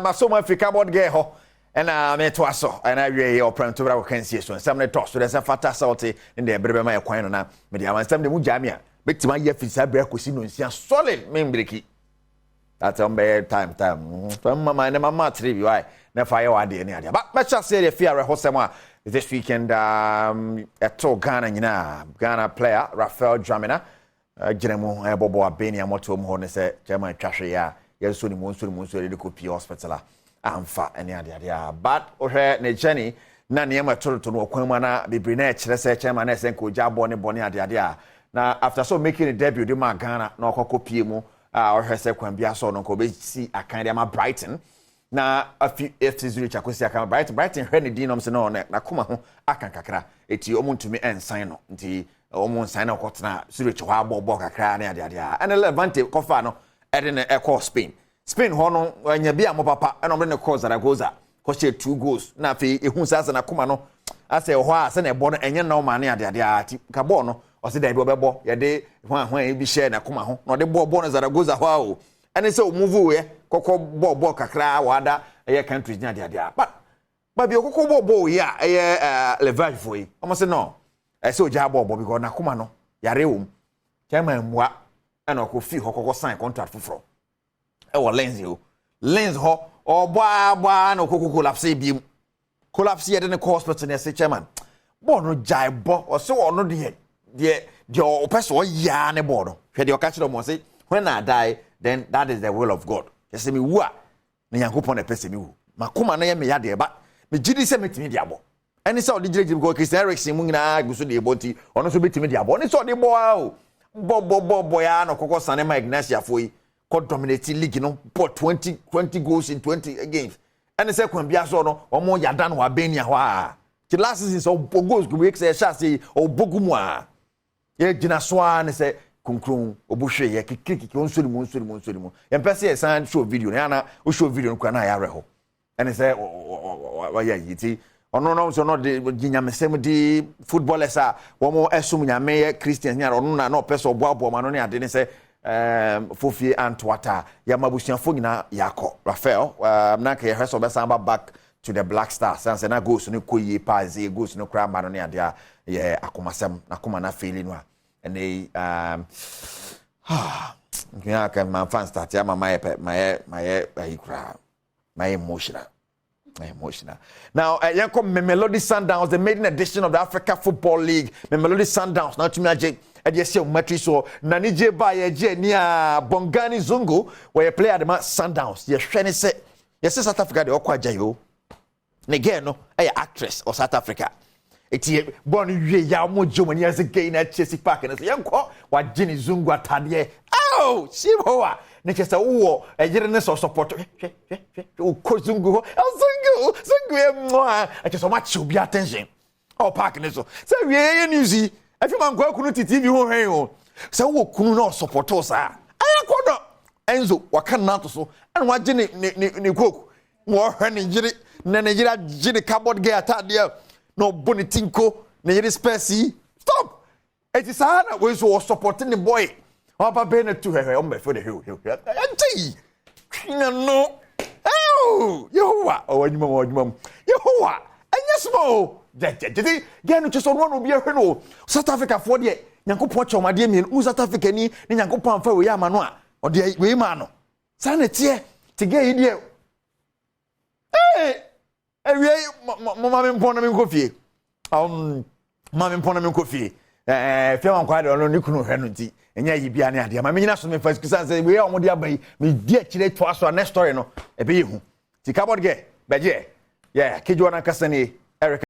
Maso Africa board ge ho ena me to aso ena wie ye Premotobre wo kan sie so nsam ne to so de se fata salty in de brebe ma ye kwan no na me de amansam de mu jamia betima ye fisa bre akosi no nsia solid me mbreki that on be time from mama ne mama trivi why na fire wa de ne ade but match say the fear hosem a this weekend eto Ghana nyina Ghana player Rafael Dramina giremu ebobo abeni amoto mu ho ne se chairman twahwe ya yeso ni monso de kopi hospital amfa ene ade but ohwe ne journey na ne ma toroto no kwan ma na bebre na kire se chairman na se nko ja bone ade na after so making a debut de ma Ghana na okokopie mu ohwe se kwan bia so no ko be si akan de ma Brighton na afi FT0 chakosi akan Brighton hwe ne dinom se no na koma ho akan kakra eti omuntumi ensan no nti omun sign na okotena Zurich ho abobo kakra na ade and Levante kofa no ede ne echo Spain ho no anya bia mo papa eno mre ne cause Zaragoza ko she 2 goals na fe ehun sasa na koma no ase ho a se na ebo no enye na o ma ne ade ati ka ball no o se da bi obebo ye de hwan bi share na koma ho no de ball no Zaragoza ho a o ene se o move we kokko ball kakra wada eye countries ni ade but bi kokko ball ya eye level for yi o mo se no ese o ja ball because na koma no yare wo chairman mwa ena ko fi ho kokko sign contract fufro e wo lens ho o gba na kokko collapse bi collapse ye de ne hospital ne se chairman ball no jai bo o se wo no de o person o ya ne ball no hwe de o ka kire mo se when I die then that is the will of God yese me wu a na yankopon na pese me wu makoma na ye me ya de ba me gidi se metimi de abo eni se o de gidi go Christian Eriksen mu nyina guso de ebonti ono so betimi de abo oni so de bo a o bo ya no kokko sane ma Ignacia foi ko dominate league no for 20 goals in 20 games eni se kwan bia so no omo yada no wa benia ho a the last season so goals go we say sha say o bogumu a ye gina so a ne se konkron obuhwe ye kikiki onsori mu ye mpese ye san show video na o show video no na ya reho eni se wa ya yiti ono no so no de ginyamesem di footballers a wo mo esum nyame ye Christians nya ono na no pese oboabo ma no ne ade ne se Fofie Antwata ya mabusianfo nyina yakọ Rafael na ka ye hweso be samba back to the Black Stars sense na goals no koyi paze goals no kra ma no ne ade a ye akomasem na koma na feeling no a ene ya ka man fan start ya mama my emotional now yanko Mamelodi Sundowns the maiden edition of the Africa Football League Mamelodi Sundowns now to me aje e se o matri so na ni je ba ye je ni a Bongani Zungu where player the Sundowns ye hwe ne se ye se South Africa de okwaja yo ne girl no actress of South Africa eti born wie ya mo jomani as again na Chelsea Park na so yanko wa Gini Zungu atade shiboa ne chesa wo ejire ne so support o ko Zungu mwa ati so much obi attention o park ne so se wie newsy afi man kwa kunu TV ho hwen o se wo kunu na support o sa ayakodo Enzo waka na to so en wa je ne koku wo hwe ne jire na Nigeria jire cardboard girl atade no bonitinko na yiri spesi stop eti sa na we so supporting the boy papa be na tu hehe o me for the hill anti no Yehowa o wanyuma Yehowa anyesmo je genu che so no obi ehwe no South Africa for de Nyankopon chomade mi South Africa ni Nyankopon amfa we ama no a o de we ma no sa na tie tige yi de ewie mama mpona me nkofie mama mpona me nkofie fiam kwa de ono ni kunu hwe no nti enya yi bia ne ade mama nyina so me first kusan say we omode abai me di akire to aso next story no ebe yehu ti cardboard ge beje yeah kejo na kasani Eric